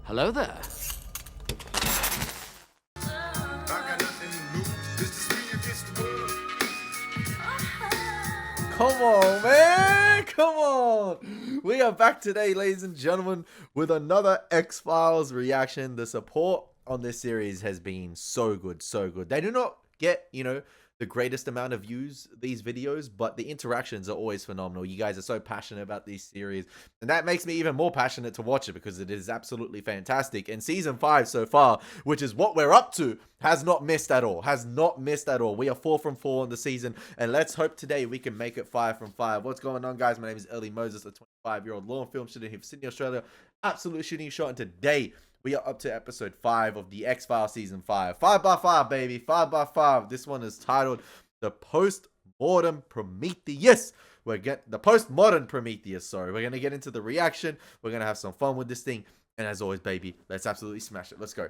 Hello there. Come on, man. Come on. We are back today, ladies and gentlemen, with another X-Files reaction. The support on this series has been so good, so good. They do not get, the greatest amount of views, these videos, but the interactions are always phenomenal. You guys are so passionate about these series, and that makes me even more passionate to watch it because it is absolutely fantastic. And season 5 so far, which is what we're up to, has not missed at all. Has not missed at all. We are 4 from 4 in the season, and let's hope today we can make it 5 from 5. What's going on, guys? My name is Elie Moses, a 25-year-old law and film student here from Sydney, Australia. Absolutely shooting shot, and today we are up to episode 5 of the X-Files season 5. 5x5, baby. 5x5. This one is titled The Post-Mortem Prometheus. The Postmodern Prometheus, sorry. We're going to get into the reaction. We're going to have some fun with this thing. And as always, baby, let's absolutely smash it. Let's go.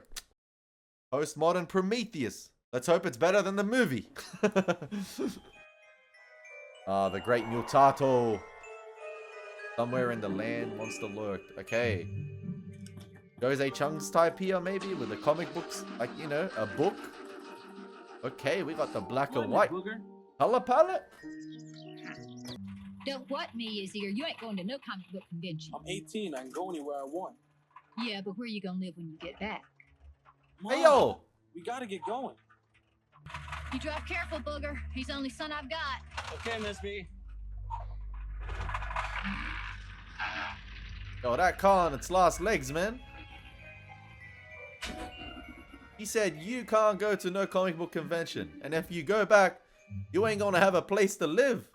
Postmodern Prometheus. Let's hope it's better than the movie. The great mutato. Somewhere in the land monster lurked. Okay. Jose Chung's type here, maybe, with the comic books, like, a book. Okay, we got the black and white color palette. Don't what me, is here. You ain't going to no comic book convention. I'm 18. I can go anywhere I want. Yeah, but where you gonna live when you get back? Mom, Hey, yo. we gotta get going. You drive careful, Booger. He's the only son I've got. Okay, Miss B. Yo, that car on its last legs, man. He said you can't go to no comic book convention, and if you go back, you ain't gonna have a place to live.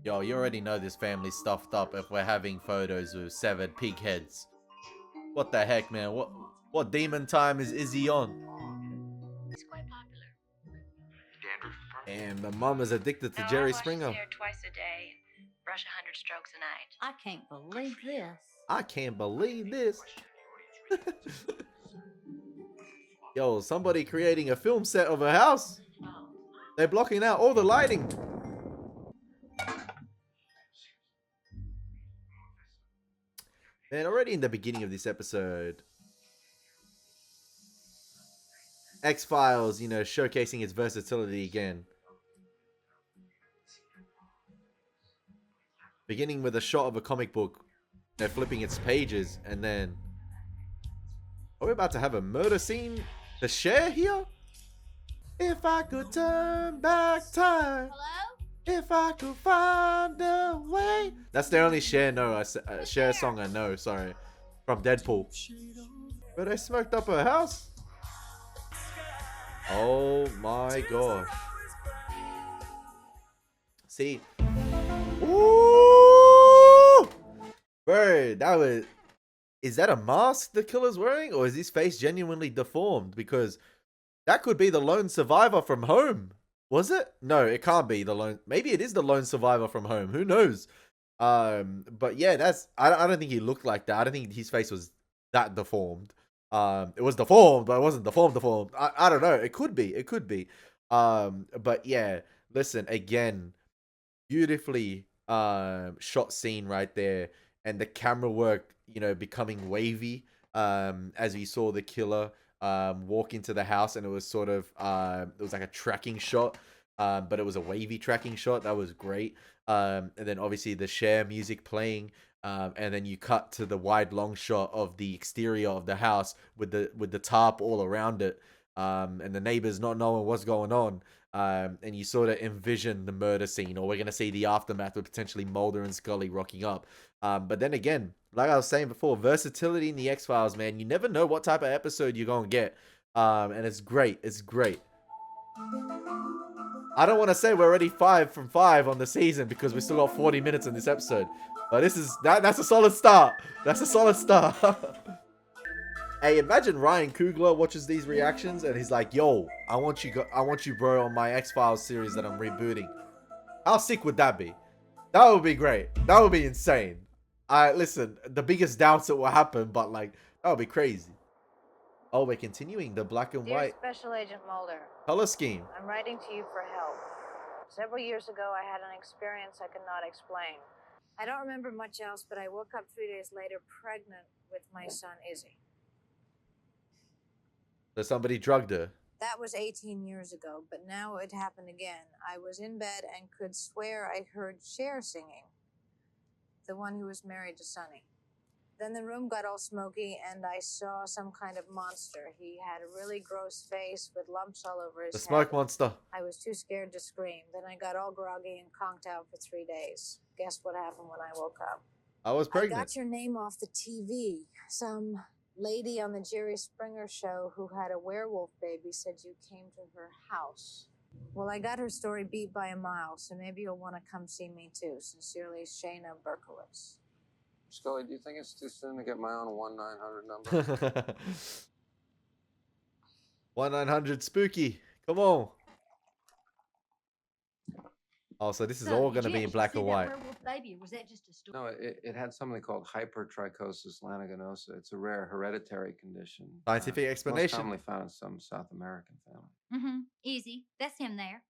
Yo, you already know this family's stuffed up if we're having photos with severed pig heads. What the heck, man? What demon time is he on? It's quite popular. And the mom is addicted to Jerry Springer. I wash his hair twice a day, brush 100 strokes a night. I can't believe this. I can't believe this. Yo, somebody creating a film set of a house. They're blocking out all the lighting. Man, already in the beginning of this episode, X-Files, showcasing its versatility again. Beginning with a shot of a comic book. They're flipping its pages, and then are we about to have a murder scene to share here? If I could turn back time, if I could find a way. That's the only share song I know. Sorry, from Deadpool. But I smoked up her house. Oh my gosh! See. Ooh! Bro, is that a mask the killer's wearing? Or is his face genuinely deformed? Because that could be the lone survivor from Home. Was it? No, it can't be the lone. Maybe it is the lone survivor from Home. Who knows? But yeah, I don't think he looked like that. I don't think his face was that deformed. It was deformed, but it wasn't deformed. I don't know. It could be. But yeah, listen, again, beautifully shot scene right there, and the camera work, becoming wavy as we saw the killer walk into the house, and it was sort of it was like a tracking shot, but it was a wavy tracking shot. That was great. And then obviously the Cher music playing, and then you cut to the wide long shot of the exterior of the house with the tarp all around it, and the neighbors not knowing what's going on. And you sort of envision the murder scene, or we're going to see the aftermath with potentially Mulder and Scully rocking up. But then again, like I was saying before, versatility in the X-Files, man. You never know what type of episode you're going to get. And it's great. It's great. I don't want to say we're already 5 from 5 on the season because we still got 40 minutes in this episode. But that's a solid start. That's a solid start. Hey, imagine Ryan Coogler watches these reactions and he's like, "Yo, I want you, bro, on my X-Files series that I'm rebooting." How sick would that be? That would be great. That would be insane. Listen, the biggest doubts it will happen, but like, that would be crazy. Oh, we're continuing the black and Dear white Special Agent Mulder, color scheme. I'm writing to you for help. Several years ago, I had an experience I could not explain. I don't remember much else, but I woke up 3 days later pregnant with my son, Izzy. So somebody drugged her. That was 18 years ago, but now it happened again. I was in bed and could swear I heard Cher singing, the one who was married to Sonny. Then the room got all smoky and I saw some kind of monster. He had a really gross face with lumps all over his The head. smoke monster. I was too scared to scream. Then I got all groggy and conked out for 3 days. Guess what happened when I woke up? I was I pregnant. got your name off the TV. Some lady on the Jerry Springer show who had a werewolf baby said you came to her house. Well, I got her story beat by a mile, so maybe you'll want to come see me too. Sincerely, Shayna Berkowitz. Scully, do you think it's too soon to get my own 1-900 number? 1-900 spooky. Come on. Oh, so this is all going to be in black and white. Baby, or was that just a story? No, it had something called hypertrichosis lanuginosa. It's a rare hereditary condition. Scientific explanation. Most commonly found in some South American families. Mm-hmm. Easy. That's him there.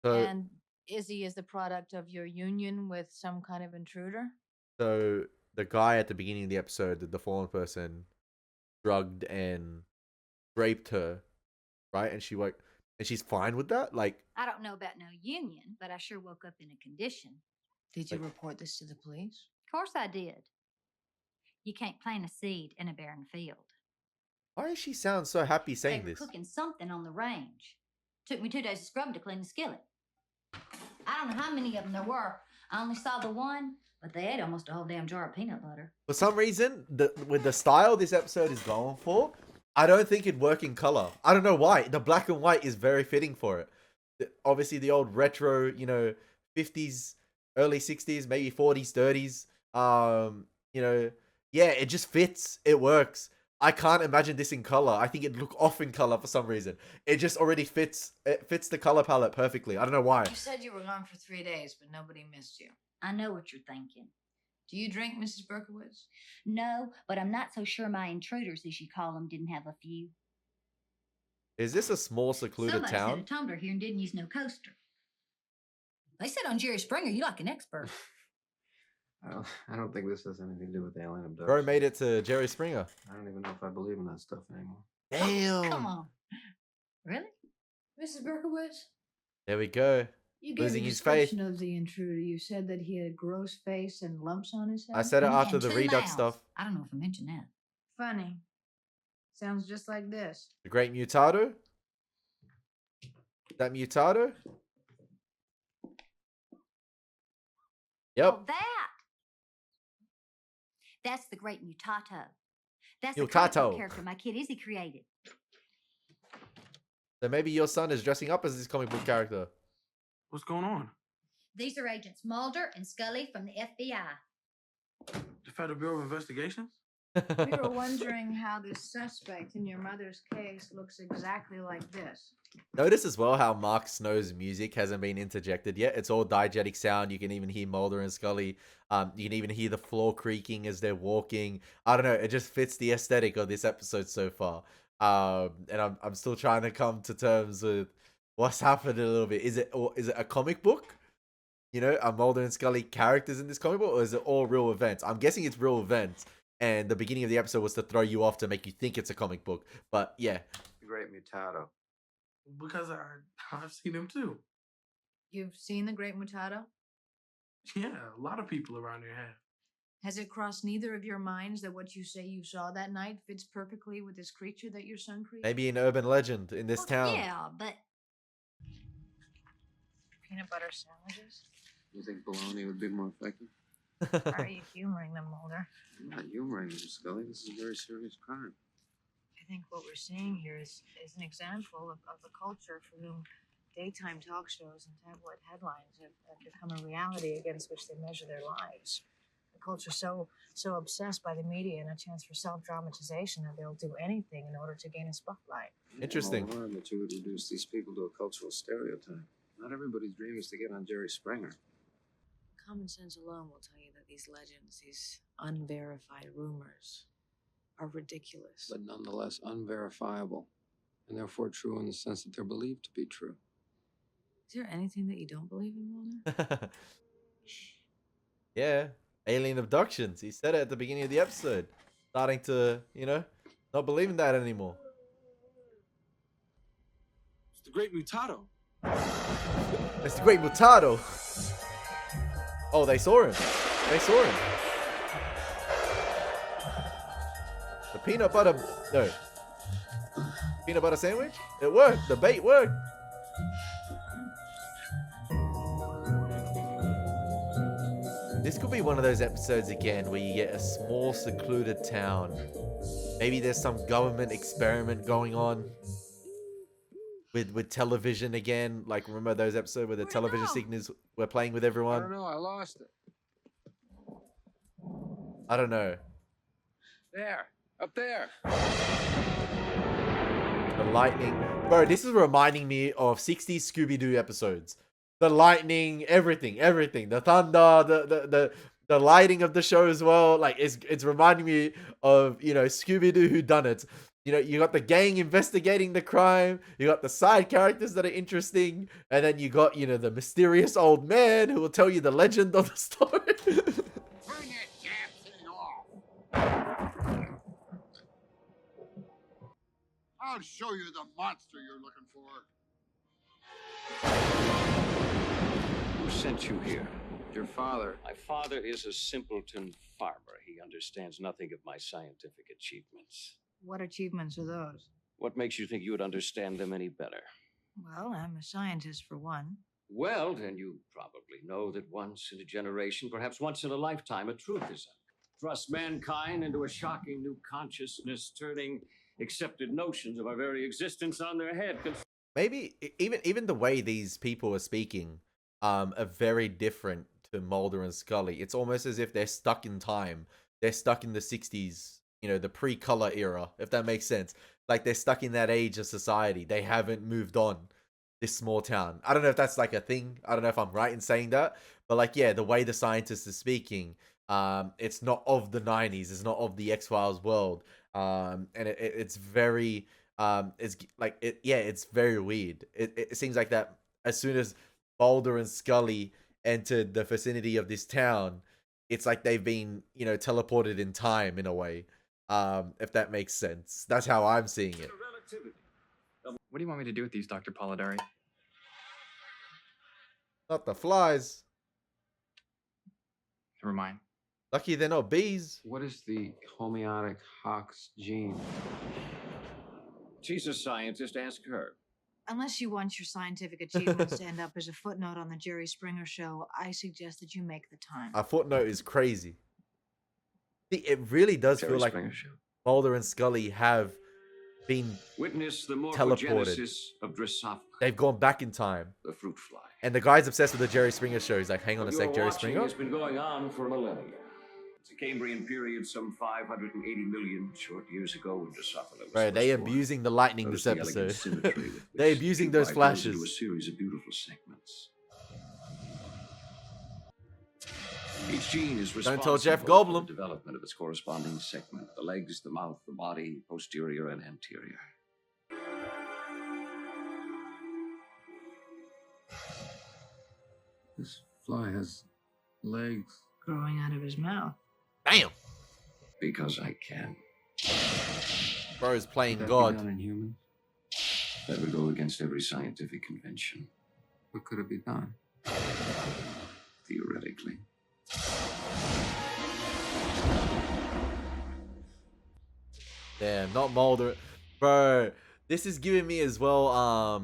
So, And Izzy is the product of your union with some kind of intruder? so the guy at the beginning of the episode, the deformed person, drugged and raped her, right? And she woke, and she's fine with that. Like, I don't know about no union, but I sure woke up in a condition. Did you report this to the police? Of course I did. You can't plant a seed in a barren field. why does she sound so happy saying They were this? cooking something on the range. Took me 2 days to scrub to clean the skillet. I don't know how many of them there were. I only saw the one, but they ate almost a whole damn jar of peanut butter. For some reason, with the style this episode is going for, I don't think it'd work in color. I don't know why. The black and white is very fitting for it. Obviously, the old retro, 50s, early 60s, maybe 40s, 30s. Yeah, it just fits. It works. I can't imagine this in color. I think it'd look off in color for some reason. It just already fits. It fits the color palette perfectly. I don't know why. You said you were gone for 3 days, but nobody missed you. I know what you're thinking. Do you drink, Mrs. Berkowitz? No, but I'm not so sure my intruders, as you call them, didn't have a few. Is this a small, secluded Somebody set a town? tumbler here and didn't use no coaster. They said on Jerry Springer, you like an expert. I don't think this has anything to do with alien abduction. Bro made it to Jerry Springer. I don't even know if I believe in that stuff anymore. Damn. Come on. Really? Mrs. Berkowitz? There we go. You gave Losing a his faith. description of the intruder. You said that he had a gross face and lumps on his head? I said it after And the 2 redux mouths. stuff. I don't know if I mentioned that. Funny. Sounds just like this. The Great Mutado. That Mutado. Yep. Oh, that's the Great Mutato. That's the Mutato. comic book character my kid Izzy created. So maybe your son is dressing up as this comic book character. What's going on? These are Agents Mulder and Scully from the FBI. The Federal Bureau of Investigations? We were wondering how this suspect in your mother's case looks exactly like this. Notice as well how Mark Snow's music hasn't been interjected yet. It's all diegetic sound. You can even hear Mulder and Scully. You can even hear the floor creaking as they're walking. I don't know. It just fits the aesthetic of this episode so far. And I'm still trying to come to terms with what's happened a little bit. Is it a comic book? Are Mulder and Scully characters in this comic book, or is it all real events? I'm guessing it's real events. And the beginning of the episode was to throw you off to make you think it's a comic book. But yeah. The Great Mutado. Because I've seen him too. You've seen the Great Mutado? Yeah, a lot of people around here have. Has it crossed neither of your minds that what you say you saw that night fits perfectly with this creature that your son created? Maybe an urban legend in this town. Yeah, but Peanut butter sandwiches? You think bologna would be more effective? Why are you humoring them, Mulder? I'm not humoring you, Scully. This is a very serious crime. I think what we're seeing here is an example of a culture for whom daytime talk shows and tabloid headlines have become a reality against which they measure their lives. A culture so obsessed by the media and a chance for self-dramatization that they'll do anything in order to gain a spotlight. Interesting. I'm alarmed that you would reduce these people to a cultural stereotype. Not everybody's dream is to get on Jerry Springer. Common sense alone will tell you that these legends, these unverified rumors, are ridiculous. But nonetheless unverifiable, and therefore true in the sense that they're believed to be true. Is there anything that you don't believe in, Mulder? Yeah, alien abductions. He said it at the beginning of the episode. Starting to, not believe in that anymore. It's the Great Mutado. It's the Great Mutado. Oh, they saw him. They saw him. The peanut butter... No. Peanut butter sandwich? It worked. The bait worked. This could be one of those episodes again where you get a small secluded town. Maybe there's some government experiment going on with television again. Like, remember those episodes where the television signals were playing with I everyone? don't know. I lost it. I don't know. There. Up there. The lightning. Bro, this is reminding me of 60s Scooby-Doo episodes. The lightning, everything. The thunder, the lighting of the show as well. Like, it's reminding me of, Scooby-Doo Whodunit. You got the gang investigating the crime. You got the side characters that are interesting. And then you got, the mysterious old man who will tell you the legend of the story. Turn that damn thing off! I'll show you the monster you're looking for. Who sent you here? Your father. My father is a simpleton farmer. He understands nothing of my scientific achievements. What achievements are those? What makes you think you would understand them any better? Well, I'm a scientist for one. Well, then you probably know that once in a generation, perhaps once in a lifetime, a truth is thrust mankind into a shocking new consciousness, turning accepted notions of our very existence on their head. Maybe even the way these people are speaking are very different to Mulder and Scully. It's almost as if they're stuck in time. They're stuck in the 60s, the pre-color era, if that makes sense. Like, they're stuck in that age of society. They haven't moved on. This small town. I don't know if that's like a thing. I don't know if I'm right in saying that. But like, yeah, the way the scientist is speaking, it's not of the 90s. It's not of the X-Files world. And it's very, it's very weird. It seems like that as soon as Mulder and Scully entered the vicinity of this town, it's like they've been, teleported in time in a way. If that makes sense. That's how I'm seeing it. What do you want me to do with these, Dr. Polidori? Not the flies. Never mind. Lucky they're not bees. What is the homeotic Hox gene? She's a scientist. Ask her. Unless you want your scientific achievements to end up as a footnote on the Jerry Springer show, I suggest that you make the time. A footnote is crazy. See, it really does Jerry feel like Springer show. Mulder and Scully have been Witness the teleported. morphogenesis of Drosophila, They've gone back in time. the fruit fly. And the guy's obsessed with the Jerry Springer show. He's like, hang on a What sec, you're Jerry watching Springer? has been going on for millennia. It's a Cambrian period some 580 million short years ago when Drosophila was Bro, they first born. abusing the lightning Notice this the elegant episode. symmetry with They which abusing it those divides into flashes. a series of beautiful segments. Each gene is Don't tell responsible Jeff for Goldblum. the development of its corresponding segment: the legs, the mouth, the body, posterior and anterior. This fly has legs. Growing out of his mouth. Damn. Because I can. Bro's playing Could that be God. done in humans? That would go against every scientific convention. What could it be done? Theoretically. Damn, not Mulder. Bro, this is giving me as well,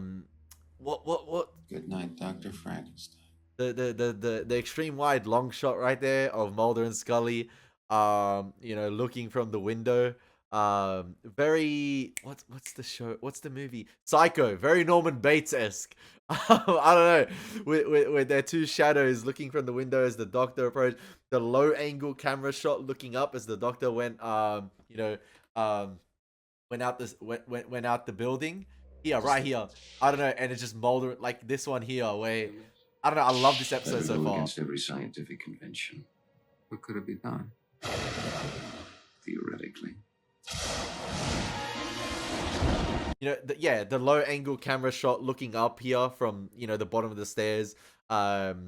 what? Good night, Dr. Frankenstein. The extreme wide long shot right there of Mulder and Scully, looking from the window. Very what's the show? What's the movie? Psycho. Very Norman Bates-esque. I don't know. With their two shadows looking from the window as the doctor approached. The low angle camera shot looking up as the doctor went out the building. Here, right here. I don't know, and it's just Mulder like this one here where I don't know. I love this That episode would so go far. against every scientific convention. What could it be done? Theoretically. The low angle camera shot looking up here from the bottom of the stairs.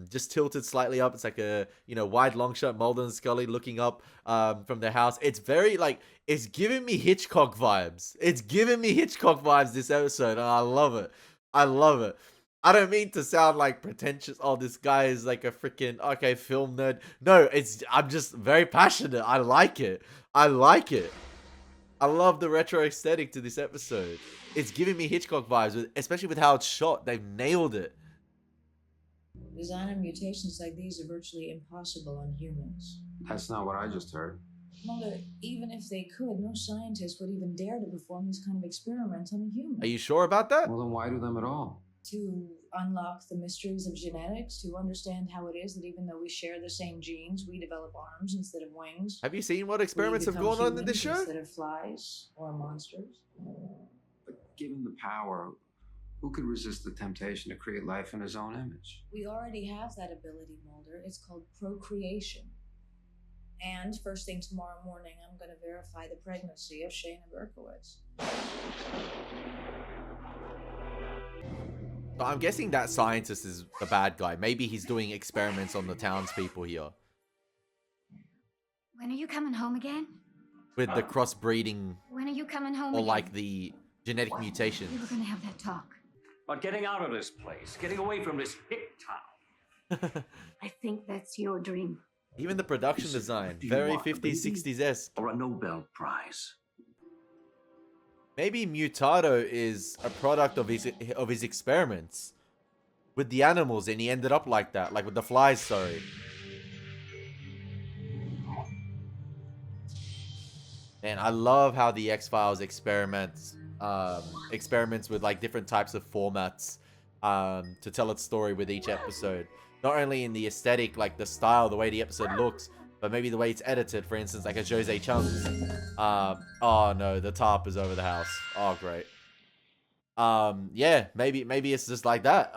just tilted slightly up. It's like a, you know, wide long shot, Mulder and Scully looking up from their house. It's very like, it's giving me Hitchcock vibes. It's giving me Hitchcock vibes this episode, and I love it. I love it. I don't mean to sound like pretentious. Oh, this guy is like a freaking okay film nerd. No, I'm just very passionate. I like it. I like it. I love the retro aesthetic to this episode. It's giving me Hitchcock vibes, especially with how it's shot. They've nailed it. Designing mutations like these are virtually impossible on humans. That's not what I just heard. Mulder, even if they could, no scientist would even dare to perform these kind of experiments on a human. Are you sure about that? Well, then why do them at all? To unlock the mysteries of genetics, to understand how it is that even though we share the same genes, we develop arms instead of wings. Have you seen what experiments have gone on in this show? Instead of flies or monsters. But given the power, who could resist the temptation to create life in his own image? We already have that ability, Mulder. It's called procreation. And first thing tomorrow morning, I'm going to verify the pregnancy of Shayna Berkowitz. So I'm guessing that scientist is the bad guy. Maybe he's doing experiments on the townspeople here. When are you coming home again? With the crossbreeding When are you coming home or again? like the genetic We mutations. were going to have that talk. But getting out of this place, getting away from this hick town. I think that's your dream. Even the production design, very 50s, 60s-esque. Or a Nobel Prize. Maybe Mutado is a product of his experiments with the animals, and he ended up like that, like with the flies, sorry. And I love how the X-Files experiments with like different types of formats to tell its story with each episode. Not only in the aesthetic, like the style, the way the episode looks, but maybe the way it's edited, for instance, like a Jose Chung's. Oh no, the tarp is over the house. Oh, great. Yeah, maybe it's just like that.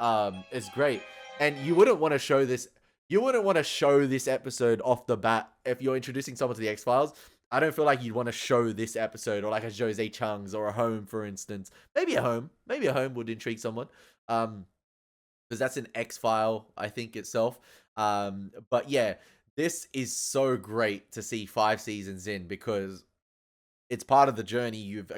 It's great. And you wouldn't want to show this. You wouldn't want to show this episode off the bat if you're introducing someone to the X-Files. I don't feel like you'd want to show this episode or like a Jose Chung's or a Home, for instance. Maybe a Home. Maybe a Home would intrigue someone. Because that's an X-File, I think, itself. But yeah, this is so great to see 5 seasons in, because it's part of the journey. You've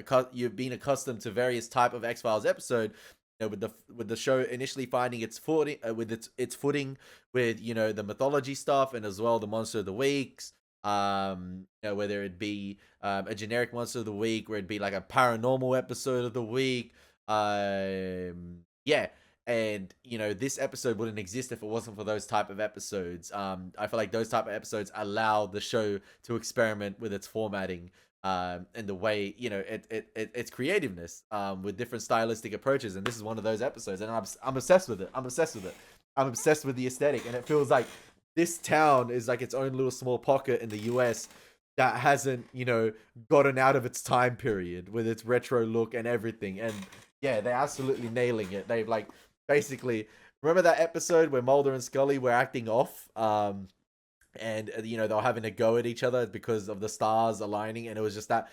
been accustomed to various type of X-Files episode, you know, with the show initially finding its footing with its footing with, you know, the mythology stuff, and as well the monster of the weeks. You know, whether it be a generic monster of the week, or it'd be like a paranormal episode of the week. Yeah. And, you know, this episode wouldn't exist if it wasn't for those type of episodes. I feel like those type of episodes allow the show to experiment with its formatting, and the way, you know, its creativeness, with different stylistic approaches. And this is one of those episodes, and I'm obsessed with it. I'm obsessed with it. I'm obsessed with the aesthetic, and it feels like this town is like its own little small pocket in the US that hasn't, you know, gotten out of its time period with its retro look and everything. And yeah, they're absolutely nailing it. They've like basically, remember that episode where Mulder and Scully were acting off, and you know, they were having a go at each other because of the stars aligning, and it was just that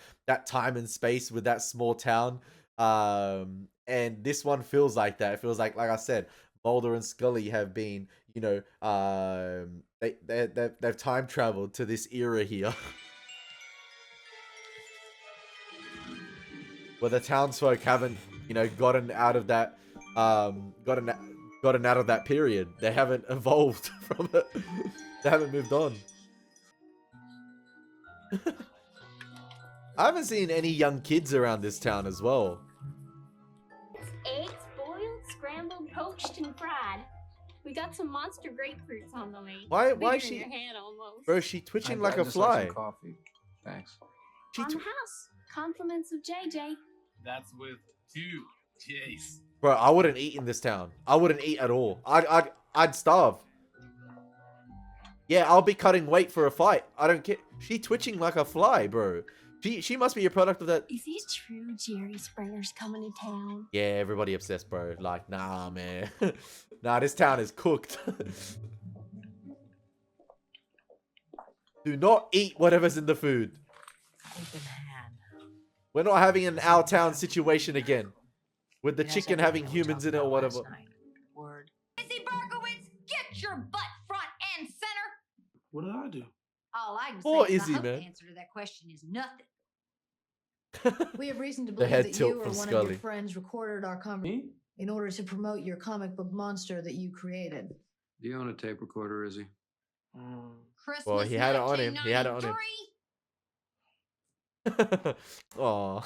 time and space with that small town. And this one feels like that. It feels like I said, Mulder and Scully have been, you know, they've time traveled to this era here. Where the townsfolk haven't, you know, gotten out of that gotten out of that period. They haven't evolved from it. They haven't moved on. I haven't seen any young kids around this town as well. Eggs boiled, scrambled, poached, and fried. We got some monster grapefruits on the way. Why Bigger is than she, your hand almost. bro? Is she twitching like I a just fly? Like some coffee. Thanks. She On the house. Compliments of JJ. That's with 2 J's. Bro, I wouldn't eat in this town. I wouldn't eat at all. I'd starve. Yeah, I'll be cutting weight for a fight. I don't care. She twitching like a fly, bro. She must be a product of that. Is it true Jerry Springer's coming to town? Yeah, everybody obsessed, bro. Like, nah, man. Nah, this town is cooked. Do not eat whatever's in the food. Open hand. We're not having an Our Town situation again. With the Yes, chicken everything having we humans talked in it or about whatever. last night. Word. Missy Berkowitz What did I do? All I can Poor say is Izzy, I hope man. the answer to that question is nothing. We have reason to The believe head that tilt you or from one of Scully. your friends recorded our conversation Me? in order to promote your comic book monster that you created. Do you own a tape recorder, Izzy? Christmas Well, he had it on him. He had it on him. 1993? Aw.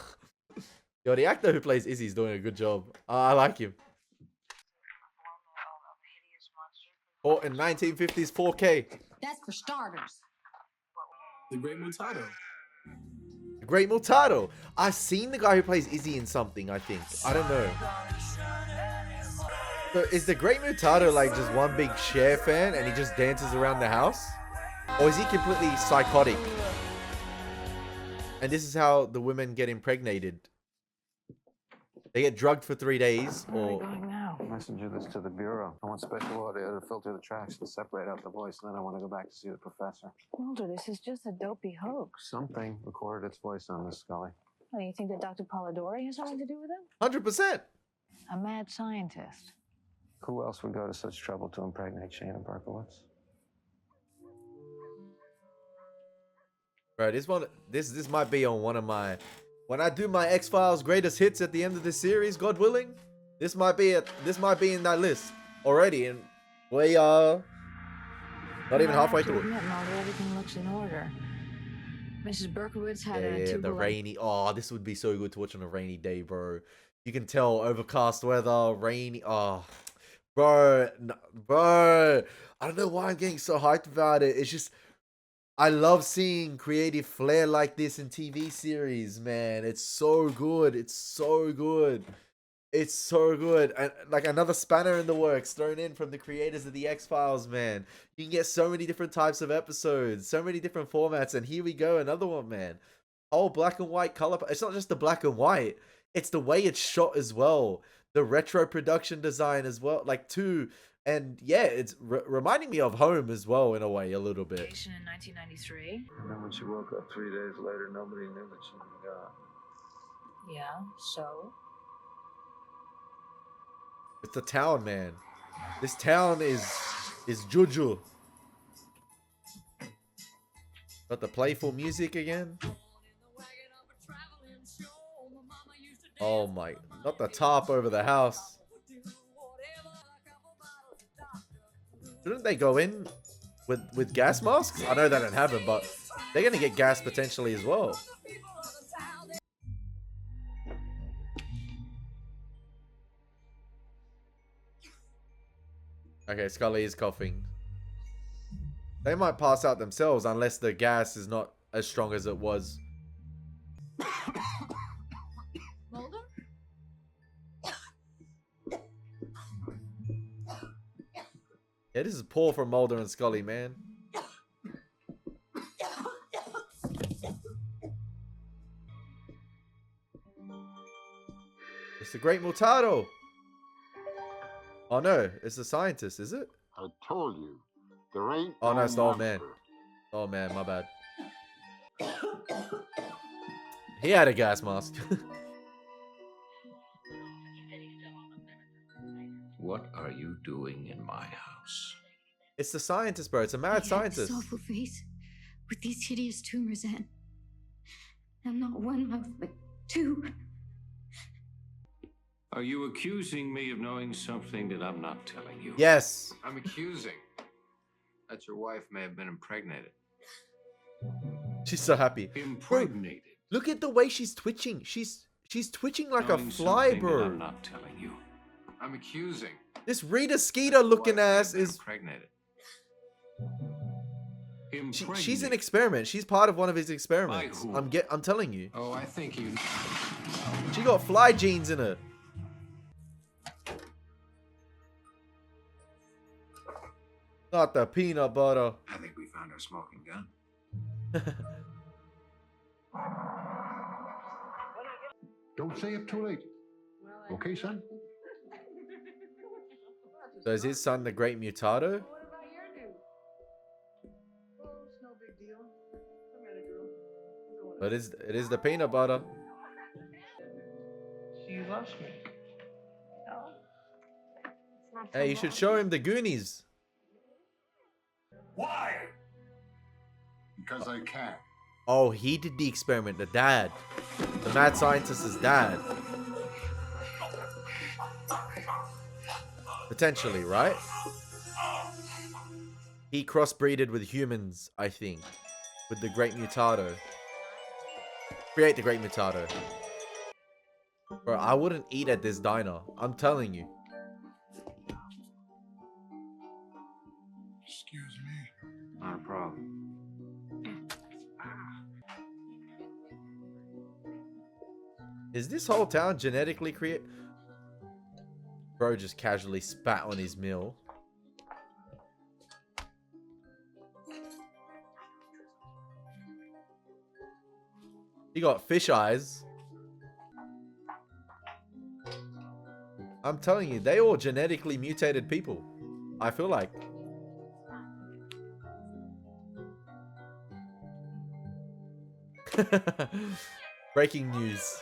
Yo, the actor who plays Izzy is doing a good job. I like him. Oh, in 1950s 4K. That's for starters. The Great Mutado. The Great Mutado. I've seen the guy who plays Izzy in something, I think. I don't know. So is the Great Mutado like just one big Cher fan and he just dances around the house? Or is he completely psychotic? And this is how the women get impregnated. They get drugged for 3 days, or going now? Messenger this to the bureau. I want special audio to filter the tracks and separate out the voice, and then I want to go back to see the professor. Mulder, this is just a dopey hoax. Something recorded its voice on this, Scully. What, do you think that Dr. Polidori has something to do with it? 100%. A mad scientist. Who else would go to such trouble to impregnate Shannon Berkowitz? Bro, this might be on one of my, when I do my X-Files greatest hits at the end of this series, God willing, this might be it. This might be in that list already, and we are not even halfway through it. Mulder, everything looks in order. Mrs. Berkowitz had Yeah, a the tubal. rainy. Oh, this would be so good to watch on a rainy day, bro. You can tell overcast weather, rainy. Oh, bro, bro. I don't know why I'm getting so hyped about it. It's just, I love seeing creative flair like this in TV series, man. It's so good. It's so good. It's so good. And like another spanner in the works thrown in from the creators of the X-Files, man. You can get so many different types of episodes, so many different formats, and here we go, another one, man. Oh, black and white color. It's not just the black and white. It's the way it's shot as well. The retro production design as well. Like, too. And yeah, it's reminding me of Home as well, in a way, a little bit. In 1993. And then when she woke up 3 days later, nobody knew that she'd been gone. Yeah, so? It's the town, man. This town is juju. Got the playful music again. Oh my, not the top over the house. Shouldn't they go in with gas masks? I know they don't have them, but they're gonna get gas potentially as well. Okay, Scully is coughing. They might pass out themselves unless the gas is not as strong as it was. Mulder? Yeah, this is poor for Mulder and Scully, man. It's the Great Mutado. Oh no, it's the scientist, is it? I told you, there ain't. Oh no, it's the old man. monster. Oh man, my bad. He had a gas mask. What are you doing in my house? It's the scientist, bro. It's a mad scientist. This awful face with these hideous tumors in. And not one mouth, but two. Are you accusing me of knowing something that I'm not telling you? Yes. I'm accusing that your wife may have been impregnated. She's so happy. Impregnated. Bro, look at the way she's twitching. She's twitching like a Knowing fly, something that bro. I'm not telling you. I'm accusing. This Rita Skeeter looking ass is. impregnated. She's an experiment. She's part of one of his experiments. By who? I'm telling you. Oh, I think you. She got fly genes in her. Not the peanut butter. I think we found our smoking gun. Don't say it too late. Okay, son? So is his son the Great Mutado? But it is the peanut butter. She loves me. Hey, you should show him the Goonies. Why? because I can. Oh, he did the experiment. The dad. The mad scientist's dad. Potentially, right? He crossbreeded with humans, I think. With the Great Mutado. Create the Great Mutado. Bro, I wouldn't eat at this diner. I'm telling you. Excuse me. Not a problem. Is this whole town genetically created? Bro just casually spat on his meal. He got fish eyes. I'm telling you, they all genetically mutated people. I feel like. Breaking news.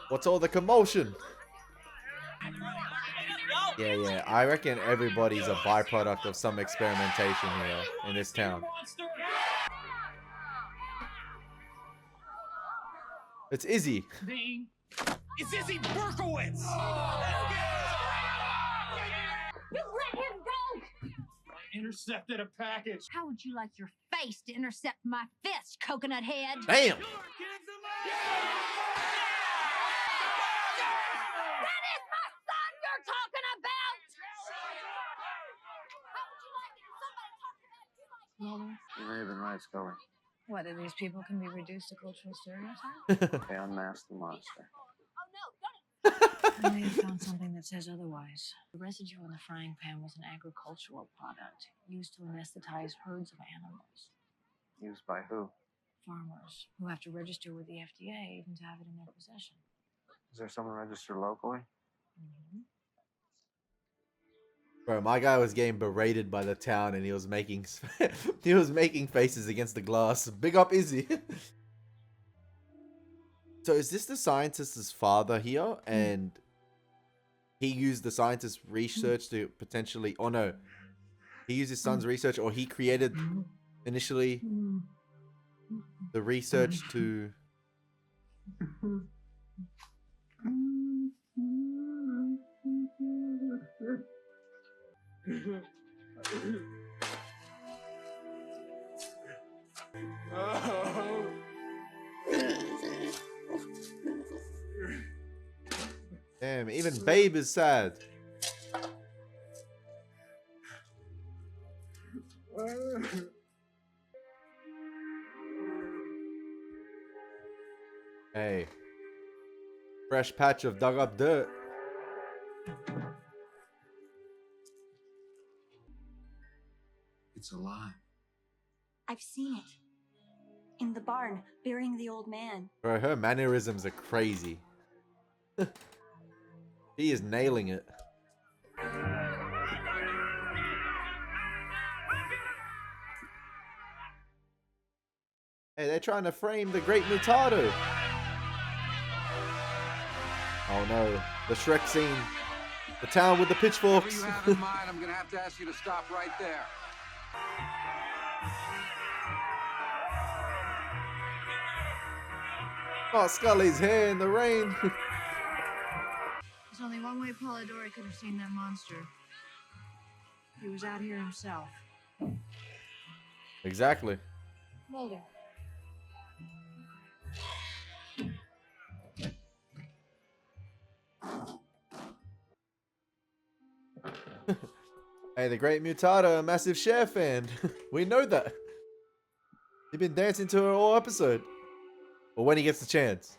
What's all the commotion? Yeah. I reckon everybody's a byproduct of some experimentation here in this town. It's Izzy. It's Izzy Berkowitz! You let him go! Intercepted a package. How would you like your face to intercept my fist, coconut head? Damn! That is my son you're talking about! How would you like it if somebody talked about you like that? Mulder, You may have been right, Scully. what, that these people can be reduced to cultural stereotypes? They unmasked the monster. Oh no, don't I may have found something that says otherwise. The residue in the frying pan was an agricultural product used to anesthetize herds of animals. Used by who? Farmers who have to register with the FDA even to have it in their possession. Is there someone registered locally? Mm-hmm. Bro, my guy was getting berated by the town and he was making he was making faces against the glass. Big up Izzy. So is this the scientist's father here? And he used the scientist's research to potentially... Oh no. He used his son's research, or he created initially the research to... Damn, even Babe is sad. Hey. Fresh patch of dug up dirt. It's alive. I've seen it. In the barn, burying the old man. Bro, her mannerisms are crazy. He is nailing it. Hey, they're trying to frame the Great Mutado. Oh no, the Shrek scene. The town with the pitchforks. Whatever you have in mind, I'm gonna have to ask you to stop right there. Oh, Scully's hair in the rain. There's only one way Polidori could have seen that monster. He was out here himself. Exactly. Mulder. Hey, the Great Mutado, a massive Cher fan. We know that. He's been dancing to her all episode. Or when he gets the chance.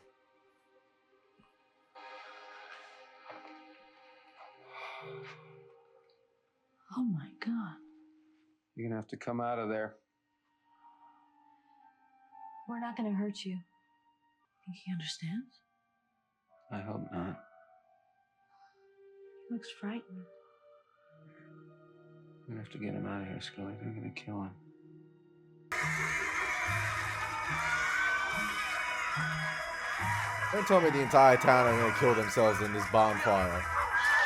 Oh my God. You're gonna have to come out of there. We're not going to hurt you. Think he understands? I hope not. He looks frightened. I'm gonna have to get him out of here, Scully. They're gonna kill him. Don't tell me the entire town are gonna kill themselves in this bonfire.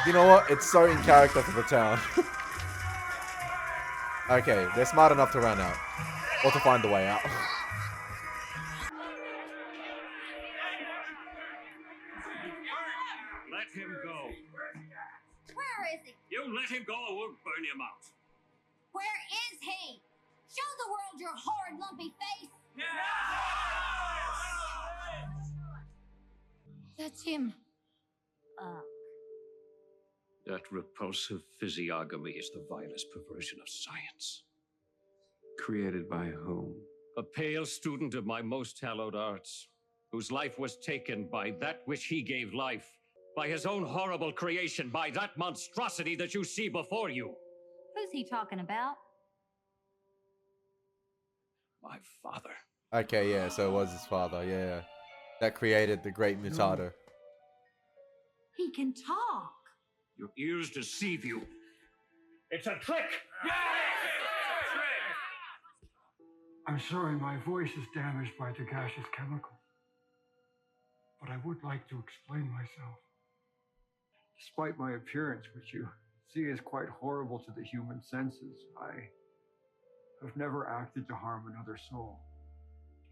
You know what? It's so in character for the town. Okay, they're smart enough to run out. Or to find the way out. Let him go. Where is he? You let him go or we'll burn him out. Where is he? Show the world your horrid, lumpy face. That's him. That repulsive physiognomy is the vilest perversion of science. Created by whom? A pale student of my most hallowed arts, whose life was taken by that which he gave life, by his own horrible creation, by that monstrosity that you see before you. Who's he talking about? My father. Okay, yeah, so it was his father, yeah. That created the Great Mutato. He can talk. Your ears deceive you. It's a trick! I'm sorry my voice is damaged by the gaseous chemical. But I would like to explain myself. Despite my appearance, which you see is quite horrible to the human senses, I have never acted to harm another soul.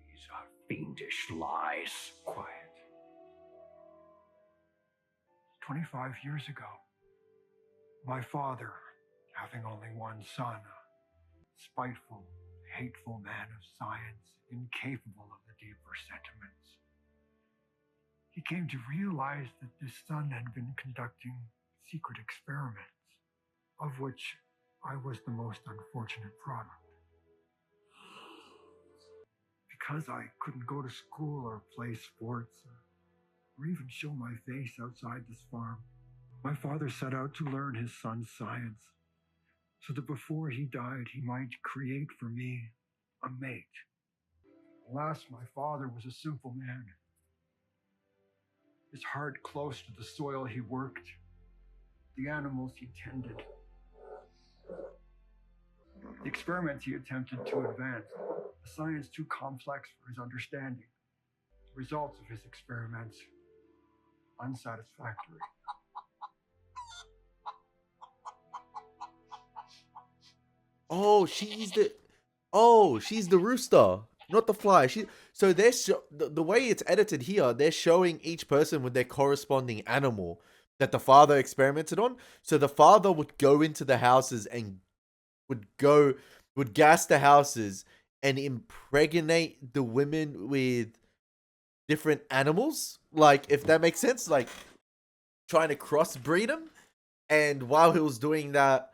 These are fiendish lies. Quiet. 25 years ago, my father, having only one son, a spiteful, hateful man of science, incapable of the deeper sentiments, he came to realize that his son had been conducting secret experiments, of which I was the most unfortunate product. Because I couldn't go to school or play sports or even show my face outside this farm, my father set out to learn his son's science so that before he died, he might create for me a mate. Alas, my father was a simple man. His heart close to the soil he worked, the animals he tended, the experiments he attempted to advance, a science too complex for his understanding, the results of his experiments unsatisfactory. Oh, she's the rooster, not the fly. So they're the way it's edited here, they're showing each person with their corresponding animal that the father experimented on. So the father would go into the houses and would gas the houses and impregnate the women with different animals. Like, if that makes sense, like trying to crossbreed them. And while he was doing that,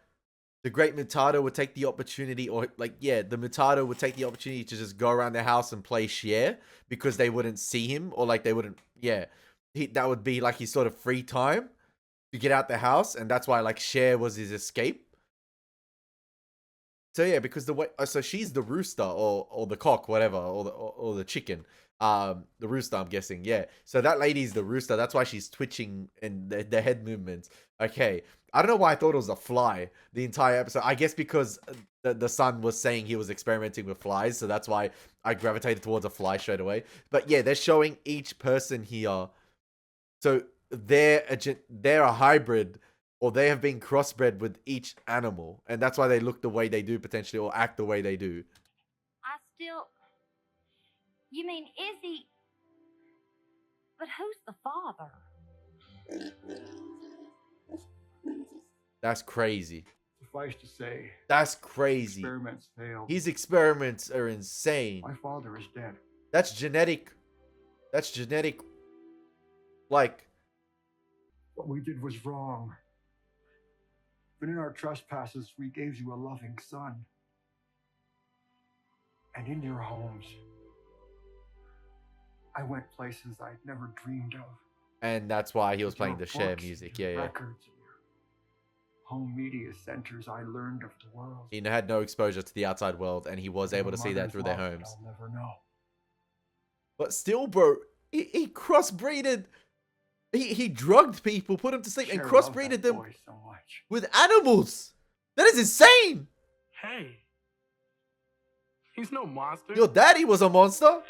the Great Mutado would take the opportunity, or the Mutado would take the opportunity to just go around their house and play share because they wouldn't see him, or like they wouldn't, that would be like his sort of free time to get out the house, and that's why like share was his escape. So yeah, because so she's the rooster or the cock, whatever, or the chicken, the rooster, I'm guessing, yeah. So that lady's the rooster. That's why she's twitching and the head movements. Okay, I don't know why I thought it was a fly the entire episode. I guess because the son was saying he was experimenting with flies, so that's why I gravitated towards a fly straight away. But yeah, they're showing each person here. So they're a hybrid, or they have been crossbred with each animal, and that's why they look the way they do potentially, or act the way they do. You mean Izzy? But who's the father? That's crazy. Suffice to say, that's crazy. Experiments failed. His experiments are insane. My father is dead. That's genetic. Like, what we did was wrong. But in our trespasses, we gave you a loving son. And in your homes, I went places I'd never dreamed of. And that's why he was playing the share music. Yeah. Records, home media centers, I learned of the world. He had no exposure to the outside world, and he was able to see that through their homes. I'll never know. But still, bro, he crossbreeded. He drugged people, put them to sleep, and crossbreeded them so with animals. That is insane. Hey, he's no monster. Your daddy was a monster.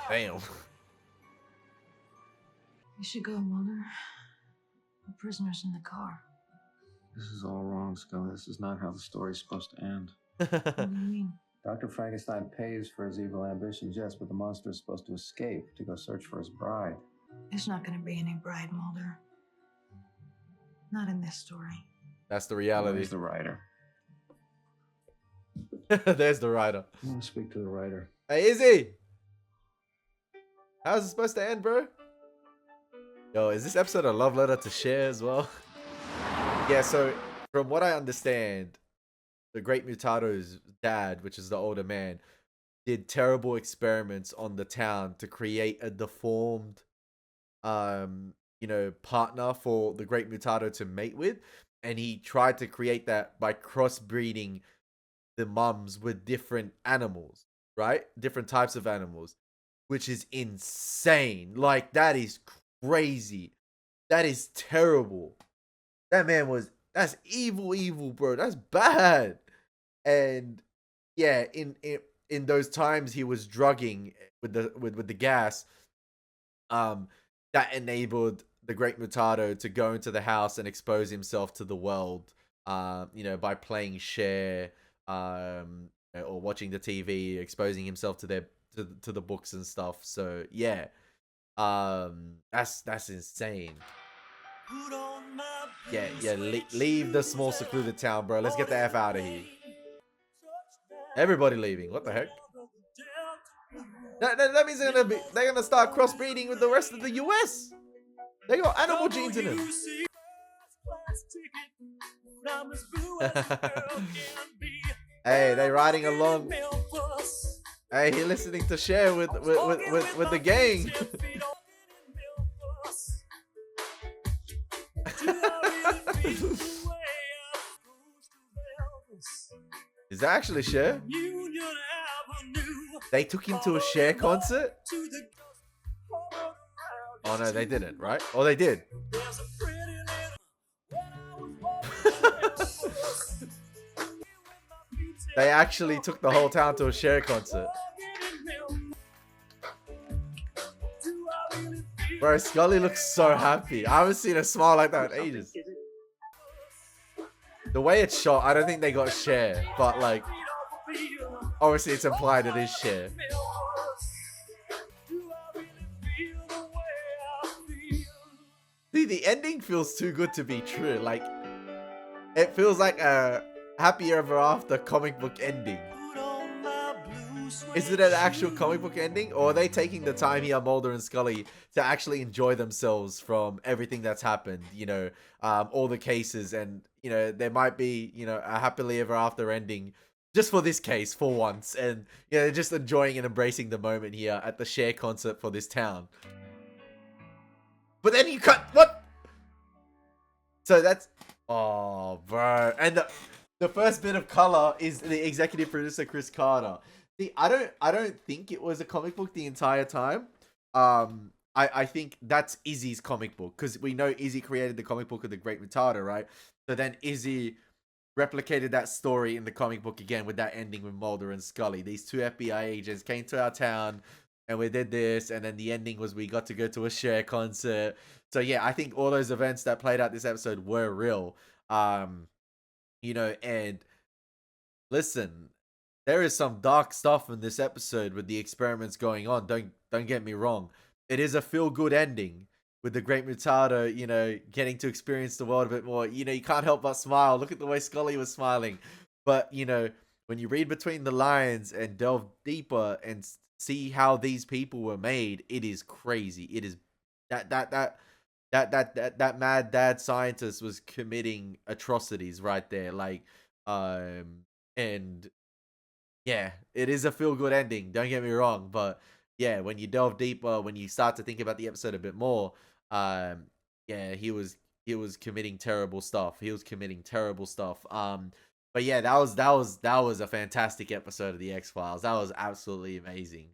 Damn. You should go, Mulder. The prisoner's in the car. This is all wrong, Scully. This is not how the story's supposed to end. What do you mean? Dr. Frankenstein pays for his evil ambitions, yes, but the monster is supposed to escape to go search for his bride. There's not going to be any bride, Mulder. Not in this story. That's the reality. Where's the writer? There's the writer. I want to speak to the writer. Hey, Izzy! How's it supposed to end, bro? Yo, is this episode a love letter to Cher as well? Yeah, so from what I understand, the Great Mutado's dad, which is the older man, did terrible experiments on the town to create a deformed, partner for the Great Mutado to mate with. And he tried to create that by crossbreeding the mums with different animals, right? Different types of animals, which is insane. Like, that is crazy. That is terrible. That man that's evil, bro. That's bad. And yeah, in those times he was drugging with the gas, that enabled the Great Mutado to go into the house and expose himself to the world, by playing Cher, or watching the TV, exposing himself to the books and stuff. So yeah, that's insane. Yeah, leave the small secluded town, bro. Let's get the F out of here. Everybody leaving. What the heck? That means they're gonna start crossbreeding with the rest of the US. They got animal genes in them. Hey, they riding along. Hey, he listening to Cher with the gang. Is that actually Cher? They took him to a Cher concert? Oh no, they didn't, right? Oh, they did. They actually took the whole town to a Cher concert. Bro, Scully looks so happy. I haven't seen her smile like that in ages. The way it's shot, I don't think they got Cher, but like, obviously it's implied it is Cher. See, the ending feels too good to be true. Like, it feels like a Happy Ever After comic book ending. Is it an actual comic book ending, or are they taking the time here, Mulder and Scully, to actually enjoy themselves from everything that's happened? All the cases, and there might be a happily ever after ending just for this case for once, and they're just enjoying and embracing the moment here at the Cher concert for this town. But then you cut what? So that's bro, and the first bit of color is the executive producer Chris Carter. See, I don't think it was a comic book the entire time. I think that's Izzy's comic book, because we know Izzy created the comic book of the Great Mutado, right? So then Izzy replicated that story in the comic book again with that ending with Mulder and Scully. These two FBI agents came to our town and we did this, and then the ending was we got to go to a Cher concert. So yeah, I think all those events that played out this episode were real. And listen, there is some dark stuff in this episode with the experiments going on. Don't get me wrong. It is a feel-good ending with the Great Mutado, getting to experience the world a bit more. You can't help but smile. Look at the way Scully was smiling. But, when you read between the lines and delve deeper and see how these people were made, it is crazy. It is that mad dad scientist was committing atrocities right there. Like, and yeah, it is a feel-good ending. Don't get me wrong, but yeah, when you delve deeper, when you start to think about the episode a bit more, he was committing terrible stuff. But yeah, that was a fantastic episode of the X-Files. That was absolutely amazing.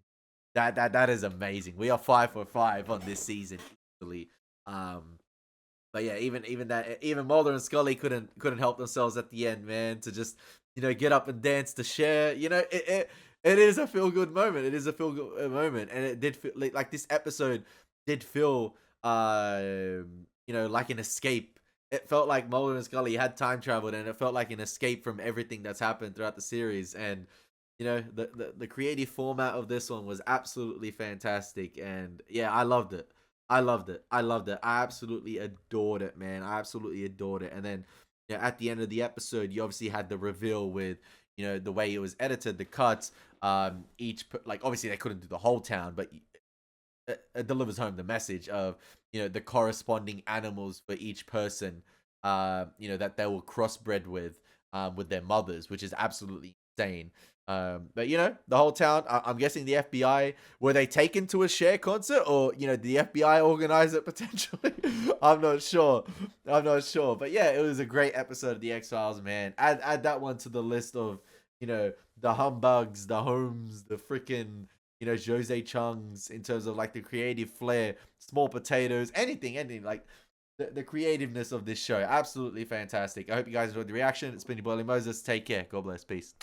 That is amazing. We are 5 for 5 on this season easily. But yeah, even Mulder and Scully couldn't help themselves at the end, man, to just get up and dance to Cher. It is a feel good moment. It is a feel good moment, and it did feel like this episode did feel like an escape. It felt like Mulder and Scully had time traveled, and it felt like an escape from everything that's happened throughout the series. And the creative format of this one was absolutely fantastic. And yeah, I loved it. I loved it. I loved it. I absolutely adored it, man. I absolutely adored it. And then at the end of the episode, you obviously had the reveal with the way it was edited, the cuts. Like obviously they couldn't do the whole town, but it delivers home the message of the corresponding animals for each person that they were crossbred with their mothers, which is absolutely insane. But the whole town, I'm guessing the FBI, were they taken to a Cher concert, or did the FBI organize it potentially? I'm not sure, but yeah, it was a great episode of the X-Files, man. Add that one to the list of the humbugs, the Holmes, the freaking Jose Chung's, in terms of like the creative flair, small potatoes, anything like the creativeness of this show. Absolutely fantastic. I hope you guys enjoyed the reaction. It's been your boy Elie Moses. Take care. God bless. Peace.